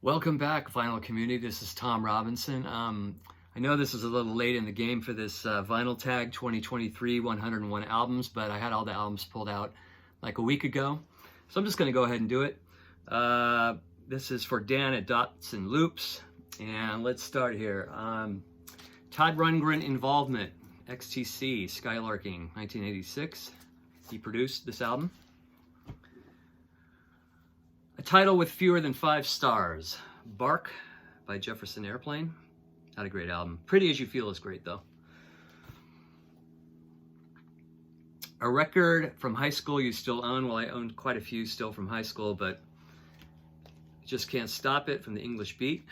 Welcome back, vinyl community. This is Tom Robinson. I know this is a little late in the game for this Vinyl Tag 2023 101 albums, but I had all the albums pulled out like a week ago. So I'm just going to go ahead and do it. This is for Dan at Dots and Loops. And let's start here. Todd Rundgren involvement, XTC, Skylarking, 1986. He produced this album. A title with fewer than 5 stars. Bark by Jefferson Airplane. Not a great album. Pretty As You Feel is great though. A record from high school you still own. Well, I owned quite a few still from high school, but just can't stop it from the English Beat.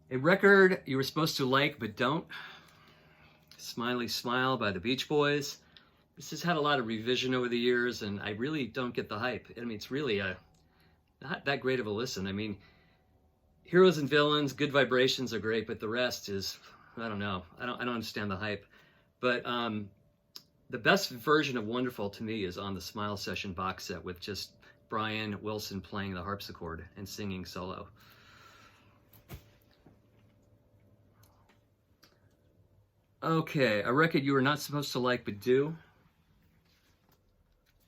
A record you were supposed to like but don't. Smiley Smile by the Beach Boys. This has had a lot of revision over the years, and I really don't get the hype. I mean, it's really not that great of a listen. I mean, Heroes and Villains, Good Vibrations are great, but the rest is, I don't know. I don't understand the hype. But the best version of Wonderful to me is on the Smile Session box set with just Brian Wilson playing the harpsichord and singing solo. Okay, a record you were not supposed to like but do.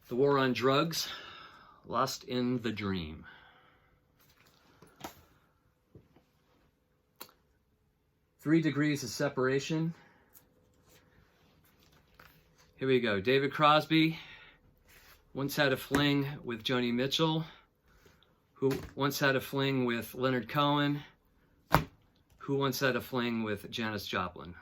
The War on Drugs, Lost in the Dream. Three Degrees of Separation. Here we go. David Crosby once had a fling with Joni Mitchell, who once had a fling with Leonard Cohen, who once had a fling with Janis Joplin.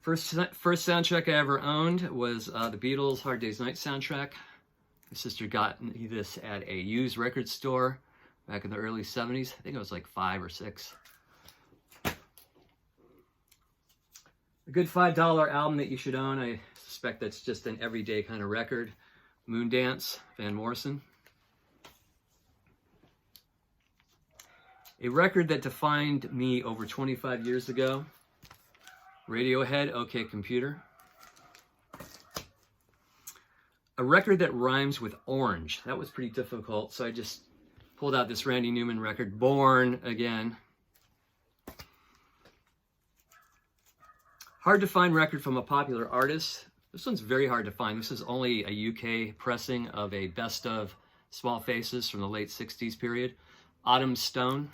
First soundtrack I ever owned was the Beatles' Hard Day's Night soundtrack. My sister got me this at a used record store back in the early 70s. I think it was like 5 or 6. A good $5 album that you should own. I suspect that's just an everyday kind of record. Moondance, Van Morrison. A record that defined me over 25 years ago. Radiohead, OK Computer. A record that rhymes with orange. That was pretty difficult, so I just pulled out this Randy Newman record, Born Again. Hard to find record from a popular artist. This one's very hard to find. This is only a UK pressing of a best of Small Faces from the late 60s period. Autumn Stone.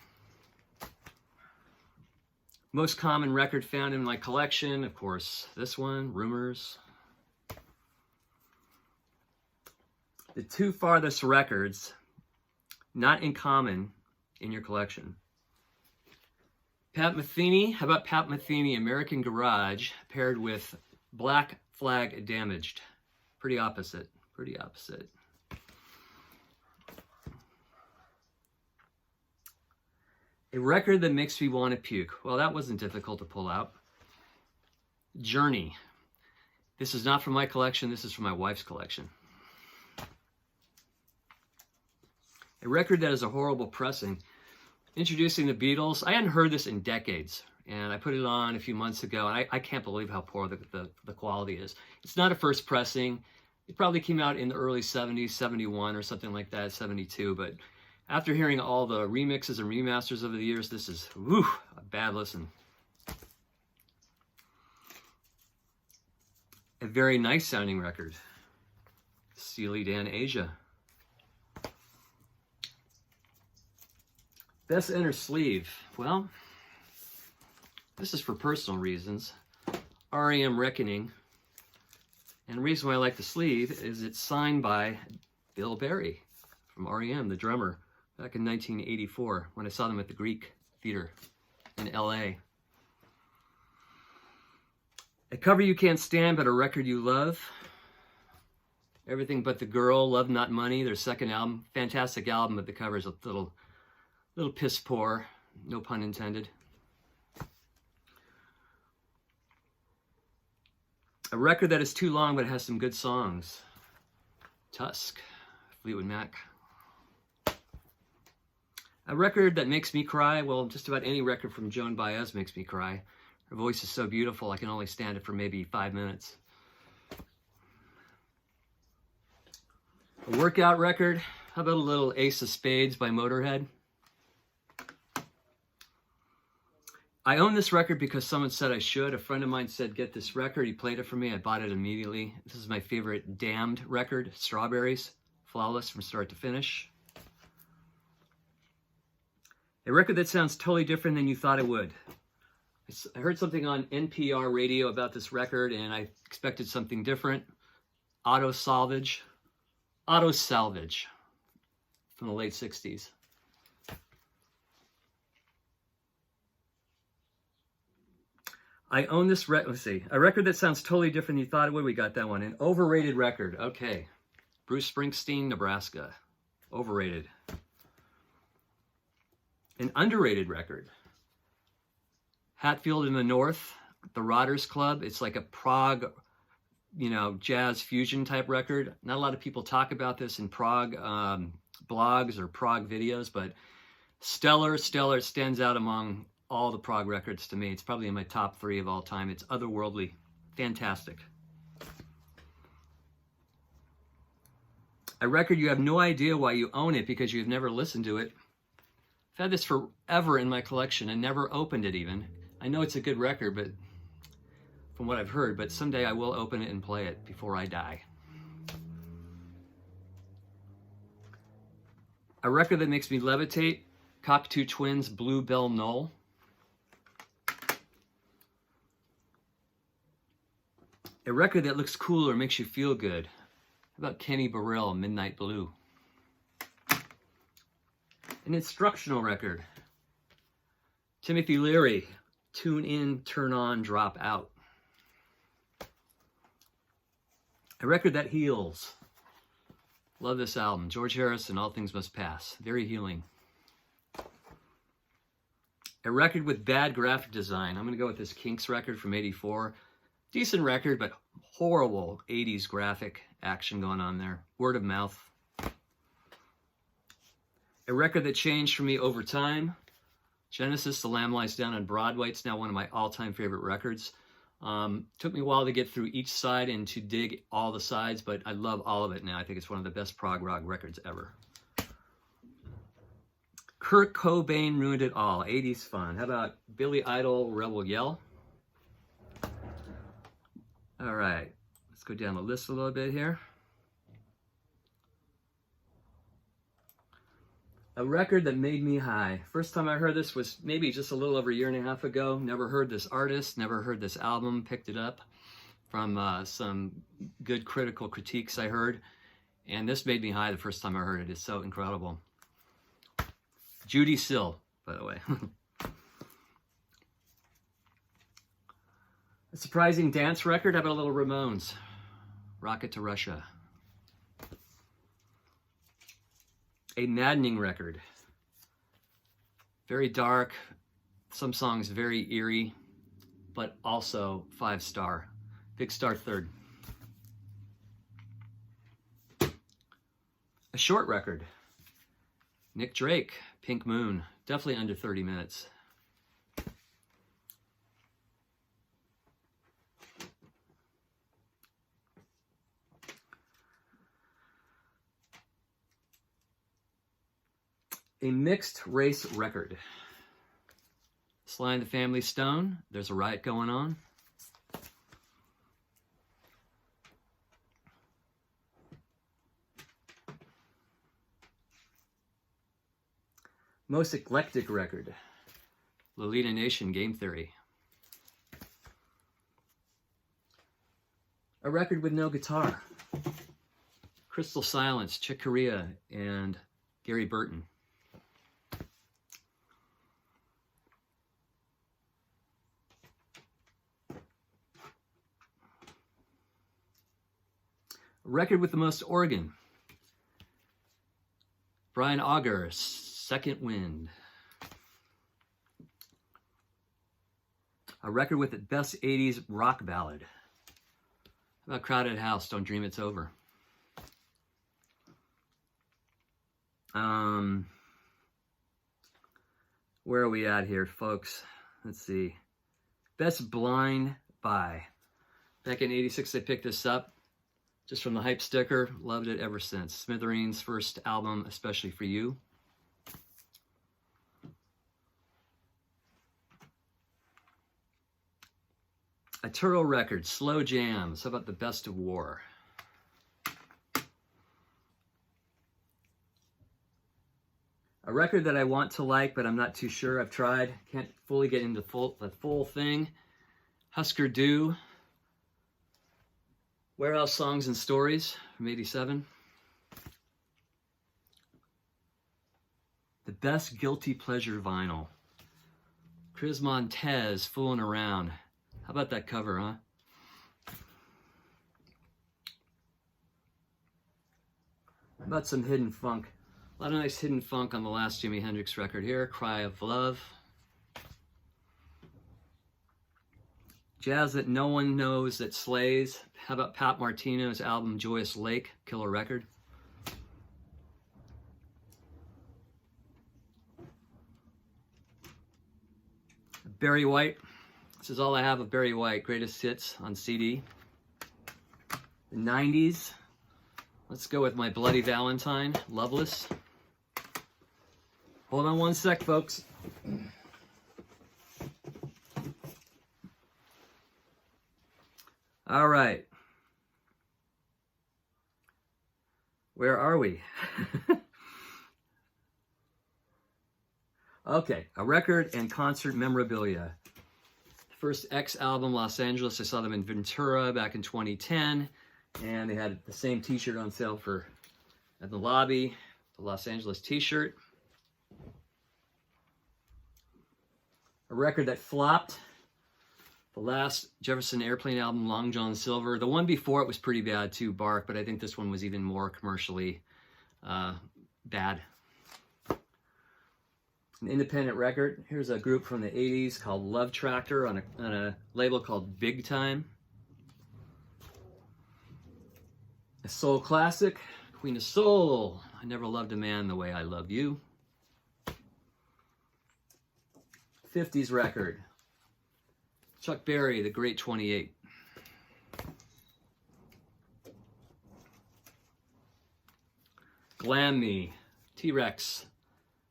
Most common record found in my collection, of course, this one, Rumors. The 2 farthest records not in common in your collection. Pat Metheny, how about Pat Metheny, American Garage, paired with Black Flag Damaged? Pretty opposite, pretty opposite. A record that makes me want to puke. Well, that wasn't difficult to pull out. Journey. This is not from my collection. This is from my wife's collection. A record that is a horrible pressing. Introducing the Beatles. I hadn't heard this in decades, and I put it on a few months ago, and I can't believe how poor the quality is. It's not a first pressing. It probably came out in the early 70s, 71 or something like that, 72, but after hearing all the remixes and remasters over the years, this is, a bad listen. A very nice sounding record. Steely Dan Asia. Best inner sleeve. Well, this is for personal reasons. REM Reckoning. And the reason why I like the sleeve is it's signed by Bill Berry from REM, the drummer. Back in 1984, when I saw them at the Greek Theater in LA. A cover you can't stand, but a record you love. Everything But the Girl, Love Not Money, their second album. Fantastic album, but the cover is a little piss poor, no pun intended. A record that is too long, but it has some good songs. Tusk, Fleetwood Mac. A record that makes me cry, well, just about any record from Joan Baez makes me cry. Her voice is so beautiful, I can only stand it for maybe 5 minutes. A workout record. How about a little Ace of Spades by Motorhead? I own this record because someone said I should. A friend of mine said, get this record. He played it for me. I bought it immediately. This is my favorite Damned record, Strawberries. Flawless from start to finish. A record that sounds totally different than you thought it would. I heard something on NPR radio about this record, and I expected something different. Auto Salvage from the late 60s. I own this let's see, a record that sounds totally different than you thought it would. We got that one. An overrated record. Okay. Bruce Springsteen, Nebraska. Overrated. An underrated record. Hatfield in the North, the Rodders Club. It's like a prog, jazz fusion type record. Not a lot of people talk about this in prog blogs or prog videos, but stellar. It stands out among all the prog records to me. It's probably in my top 3 of all time. It's otherworldly. Fantastic. A record you have no idea why you own it because you've never listened to it. I've had this forever in my collection and never opened it even. I know it's a good record, but from what I've heard, but someday I will open it and play it before I die. A record that makes me levitate, Cockatoo Twins, Bluebell Knoll. A record that looks cool or makes you feel good. How about Kenny Burrell, Midnight Blue? An instructional record. Timothy Leary, Tune In, Turn On, Drop Out. A record that heals. Love this album. George Harrison, All Things Must Pass. Very healing. A record with bad graphic design. I'm going to go with this Kinks record from '84. Decent record, but horrible 80s graphic action going on there. Word of mouth. A record that changed for me over time. Genesis, The Lamb Lies Down on Broadway. It's now one of my all-time favorite records. Took me a while to get through each side and to dig all the sides, but I love all of it now. I think it's one of the best prog rock records ever. Kurt Cobain Ruined It All. 80s fun. How about Billy Idol, Rebel Yell? All right, let's go down the list a little bit here. A record that made me high. First time I heard this was maybe just a little over a year and a half ago. Never heard this artist, never heard this album. Picked it up from some good critical critiques I heard. And this made me high the first time I heard it. It's so incredible. Judy Sill, by the way. A surprising dance record. How about a little Ramones? Rocket to Russia. A maddening record. Very dark. Some songs very eerie, but also 5-star. Big Star Third. A short record. Nick Drake, Pink Moon. Definitely under 30 minutes. A mixed race record. Sly and the Family Stone. There's a riot going on. Most eclectic record. Lolita Nation, Game Theory. A record with no guitar. Crystal Silence, Chick Corea, and Gary Burton. Record with the most organ. Brian Auger, Second Wind. A record with the best 80s rock ballad. How about Crowded House, Don't Dream It's Over? Where are we at here, folks? Let's see. Best Blind Buy. Back in '86, I picked this up. Just from the hype sticker, loved it ever since. Smithereens' first album, Especially for You. Arturo Records, Slow Jams. How about The Best of War? A record that I want to like, but I'm not too sure. I've tried. Can't fully get into the full thing. Husker Du. Warehouse Songs and Stories from '87. The best guilty pleasure vinyl. Chris Montez, Fooling Around. How about that cover, huh? How about some hidden funk? A lot of nice hidden funk on the last Jimi Hendrix record here. Cry of Love. Jazz that no one knows that slays. How about Pat Martino's album Joyous Lake, killer record. Barry White. This is all I have of Barry White. Greatest hits on CD. The 90s. Let's go with My Bloody Valentine, Loveless. Hold on one sec, folks. All right. Where are we? Okay, a record and concert memorabilia. First X album, Los Angeles. I saw them in Ventura back in 2010, and they had the same t-shirt on sale at the lobby, the Los Angeles t-shirt. A record that flopped. The last Jefferson Airplane album, Long John Silver. The one before it was pretty bad too, Bark, but I think this one was even more commercially bad. An independent record. Here's a group from the 80s called Love Tractor on a label called Big Time. A soul classic, Queen of Soul. I never loved a man the way I love you. 50s record. Chuck Berry, The Great 28. Glam Me, T-Rex,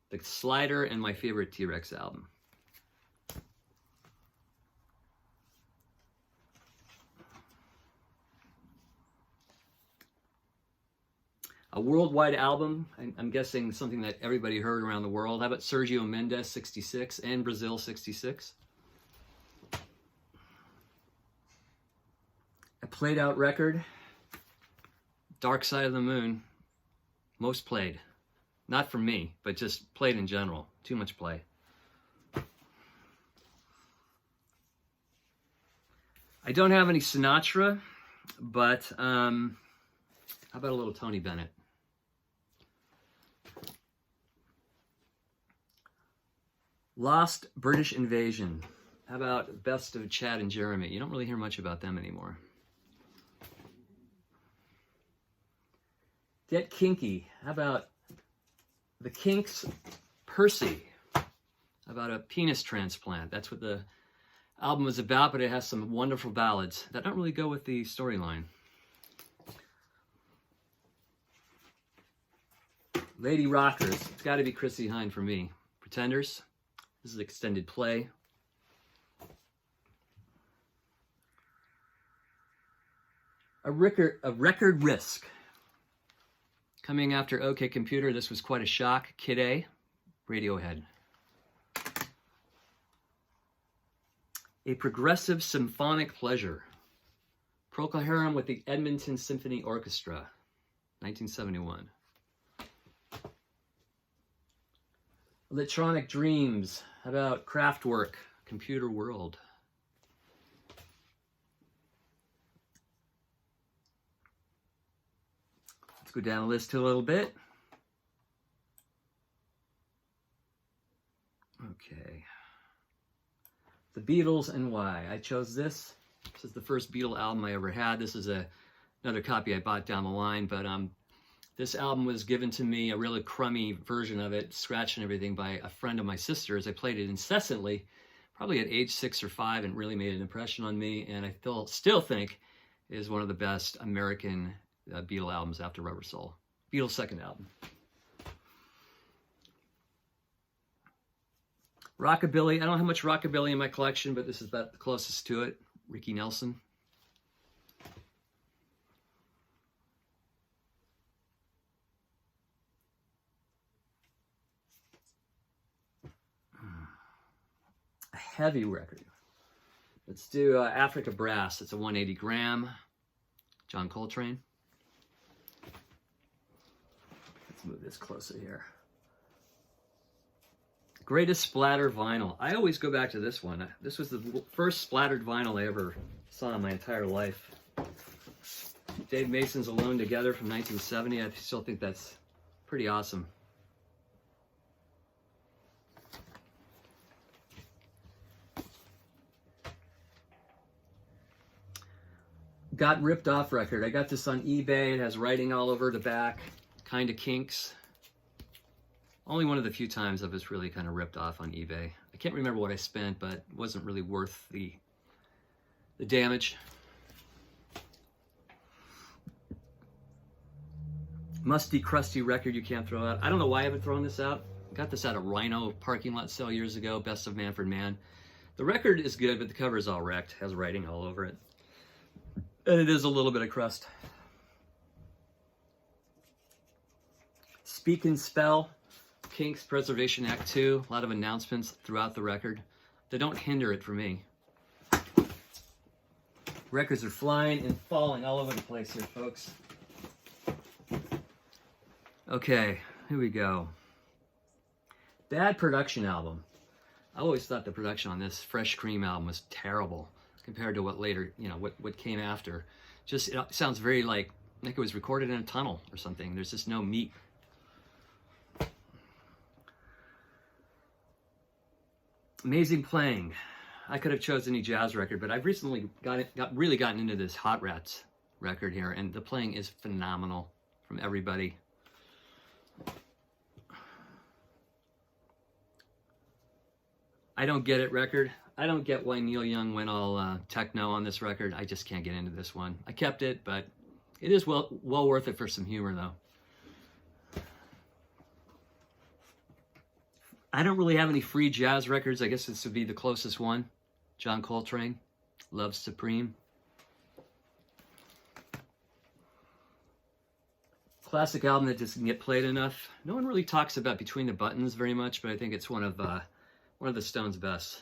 The Slider, and my favorite T-Rex album. A worldwide album, I'm guessing something that everybody heard around the world. How about Sergio Mendes, 66, and Brazil, 66? A played out record, Dark Side of the Moon, most played. Not from me, but just played in general. Too much play. I don't have any Sinatra, but how about a little Tony Bennett? Lost British Invasion. How about Best of Chad and Jeremy? You don't really hear much about them anymore. Get Kinky. How about the Kinks' Percy? How about a penis transplant? That's what the album is about, but it has some wonderful ballads that don't really go with the storyline. Lady Rockers. It's got to be Chrissie Hynde for me. Pretenders. This is extended play. A record risk. Coming after OK Computer, this was quite a shock. Kid A, Radiohead. A progressive symphonic pleasure. Procol Harum with the Edmonton Symphony Orchestra, 1971. Electronic Dreams. How about Kraftwerk, Computer World? Let's go down the list a little bit. Okay. The Beatles and Why. I chose this. This is the first Beatle album I ever had. This is another copy I bought down the line, but this album was given to me, a really crummy version of it, scratched and everything, by a friend of my sister's. I played it incessantly, probably at age 6 or 5, and really made an impression on me, and I still think is one of the best American Beatle albums after Rubber Soul. Beatles' second album. Rockabilly. I don't have much rockabilly in my collection, but this is about the closest to it. Ricky Nelson. A heavy record. Let's do Africa Brass. It's a 180 gram. John Coltrane. Let's move this closer here. Greatest splatter vinyl. I always go back to this one. This was the first splattered vinyl I ever saw in my entire life. Dave Mason's Alone Together from 1970. I still think that's pretty awesome. Got Ripped Off record. I got this on eBay. It has writing all over the back. Kind of Kinks. Only one of the few times I was really kind of ripped off on eBay. I can't remember what I spent, but it wasn't really worth the damage. Musty, crusty record you can't throw out. I don't know why I haven't thrown this out. I got this at a Rhino parking lot sale years ago, Best of Manfred Mann. The record is good, but the cover is all wrecked. Has writing all over it. And it is a little bit of crust. Speak and Spell. Kinks Preservation Act 2, a lot of announcements throughout the record. They don't hinder it for me. Records are flying and falling all over the place here, folks. Okay, here we go. Bad production album. I always thought the production on this Fresh Cream album was terrible compared to what later, what came after. Just, it sounds very like it was recorded in a tunnel or something. There's just no meat. Amazing playing. I could have chosen any jazz record, but I've recently really gotten into this Hot Rats record here, and the playing is phenomenal from everybody. I Don't Get It record. I don't get why Neil Young went all techno on this record. I just can't get into this one. I kept it, but it is well worth it for some humor, though. I don't really have any free jazz records. I guess this would be the closest one. John Coltrane, Love Supreme. Classic album that doesn't get played enough. No one really talks about Between the Buttons very much, but I think it's one of the Stones' best.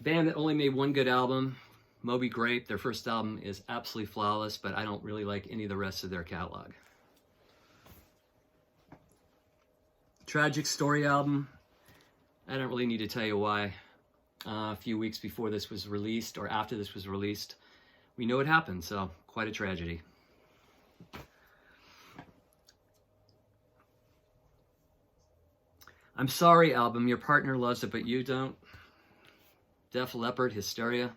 Band that only made one good album. Moby Grape, their first album is absolutely flawless, but I don't really like any of the rest of their catalog. Tragic Story album. I don't really need to tell you why. A few weeks before this was released, or after this was released, we know what happened, so quite a tragedy. I'm Sorry album. Your partner loves it, but you don't. Def Leppard, Hysteria.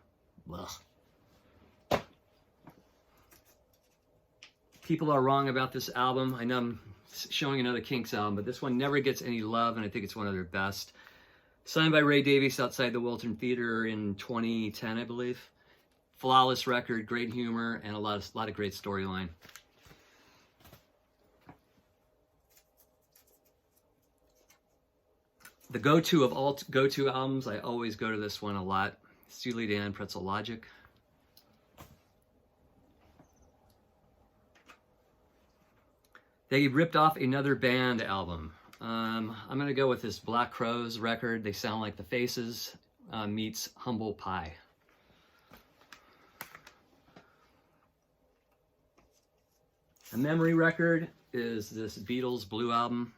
Ugh. People are wrong about this album. I know I'm showing another Kinks album, but this one never gets any love, and I think it's one of their best. Signed by Ray Davies outside the Wiltern Theater in 2010, I believe. Flawless record, great humor, and a lot of great storyline. The go-to of all go-to albums, I always go to this one a lot. Steely Dan, Pretzel Logic. They ripped off another band album. I'm going to go with this Black Crowes record. They Sound Like the Faces meets Humble Pie. A memory record is this Beatles Blue album.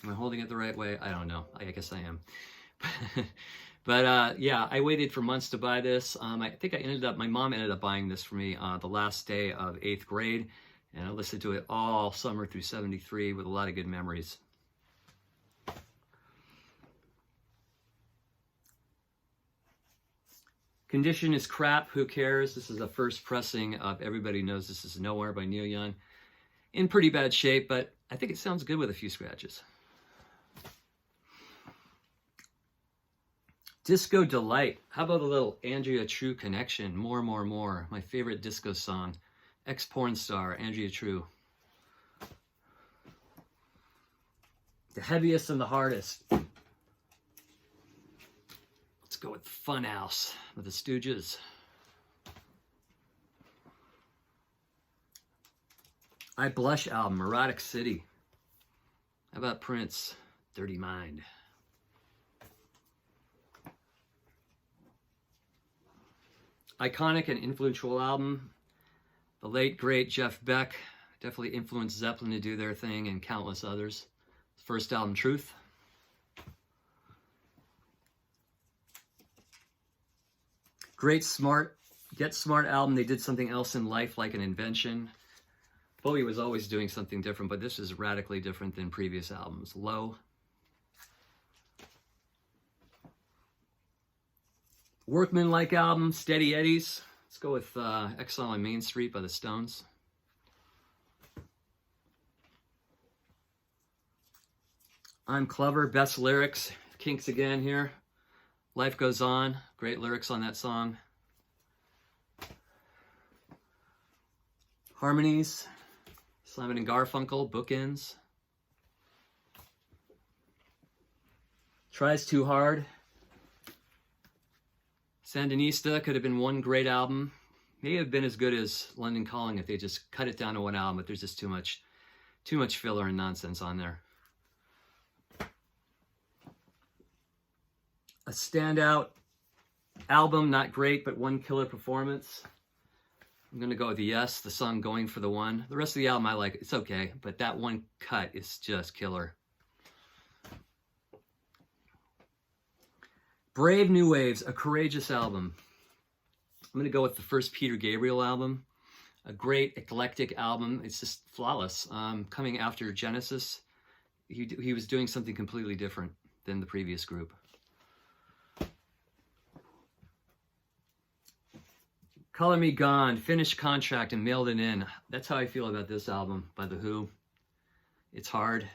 Am I holding it the right way? I don't know. I guess I am. But yeah, I waited for months to buy this. I think my mom ended up buying this for me the last day of 8th grade. And I listened to it all summer through 73 with a lot of good memories. Condition is crap. Who cares? This is a first pressing of Everybody Knows This Is Nowhere by Neil Young. In pretty bad shape, but I think it sounds good with a few scratches. Disco Delight. How about a little Andrea True connection? More, more, more. My favorite disco song. Ex-porn star, Andrea True. The heaviest and the hardest. Let's go with Funhouse with the Stooges. I Blush album, Erotic City. How about Prince, Dirty Mind? Iconic and influential album. The late, great Jeff Beck definitely influenced Zeppelin to do their thing and countless others. First album, Truth. Great Smart, Get Smart album. They did something else in life, like an invention. Bowie was always doing something different, but this is radically different than previous albums. Low. Workman-like album, Steady Eddies. Let's go with Exile on Main Street by the Stones. I'm Clever, best lyrics. Kinks again here. Life Goes On, great lyrics on that song. Harmonies, Simon and Garfunkel, Bookends. Tries Too Hard. Sandinista could have been one great album. May have been as good as London Calling if they just cut it down to one album, but there's just too much filler and nonsense on there. A standout album, not great, but one killer performance. I'm going to go with Yes, the song Going for the One. The rest of the album I like. It's okay, but that one cut is just killer. Brave New Waves, a courageous album. I'm going to go with the first Peter Gabriel album. A great eclectic album. It's just flawless. Coming after Genesis, he was doing something completely different than the previous group. Color Me Gone, finished contract and mailed it in. That's how I feel about this album by The Who. It's hard.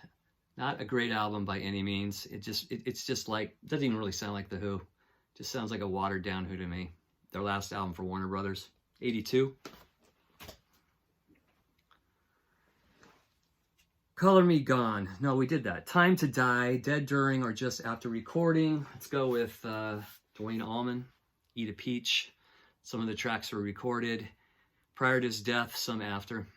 Not a great album by any means. It's just like, it doesn't even really sound like The Who. It just sounds like a watered down Who to me. Their last album for Warner Brothers, 82. Color Me Gone. No, we did that. Time to Die, dead during or just after recording. Let's go with Duane Allman, Eat a Peach. Some of the tracks were recorded prior to his death, some after.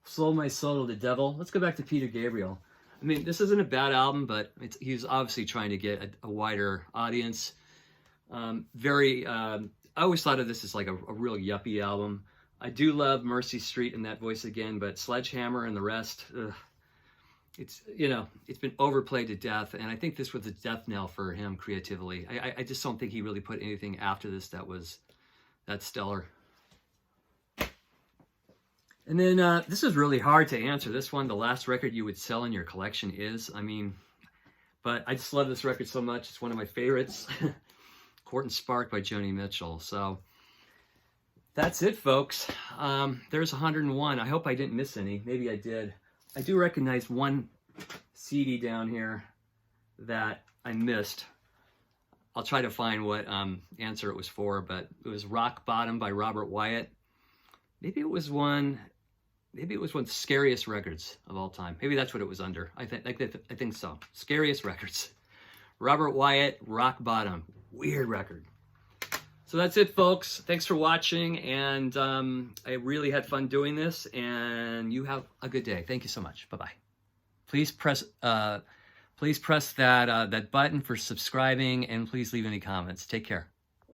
Sold My Soul to the Devil. Let's go back to Peter Gabriel. I mean, this isn't a bad album, but he's obviously trying to get a wider audience. I always thought of this as like a real yuppie album. I do love Mercy Street and That Voice Again, but Sledgehammer and the rest, it's been overplayed to death, and I think this was a death knell for him creatively. I just don't think he really put anything after this that was that stellar. And then this is really hard to answer. This one, the last record you would sell in your collection is, but I just love this record so much. It's one of my favorites. Court and Spark by Joni Mitchell. So that's it, folks. There's 101. I hope I didn't miss any. Maybe I did. I do recognize one CD down here that I missed. I'll try to find what answer it was for, but it was Rock Bottom by Robert Wyatt. Maybe it was one of the Scariest Records of all time. Maybe that's what it was under. I think so. Scariest Records. Robert Wyatt, Rock Bottom. Weird record. So that's it, folks. Thanks for watching, and I really had fun doing this, and you have a good day. Thank you so much. Bye-bye. Please press that button for subscribing, and please leave any comments. Take care.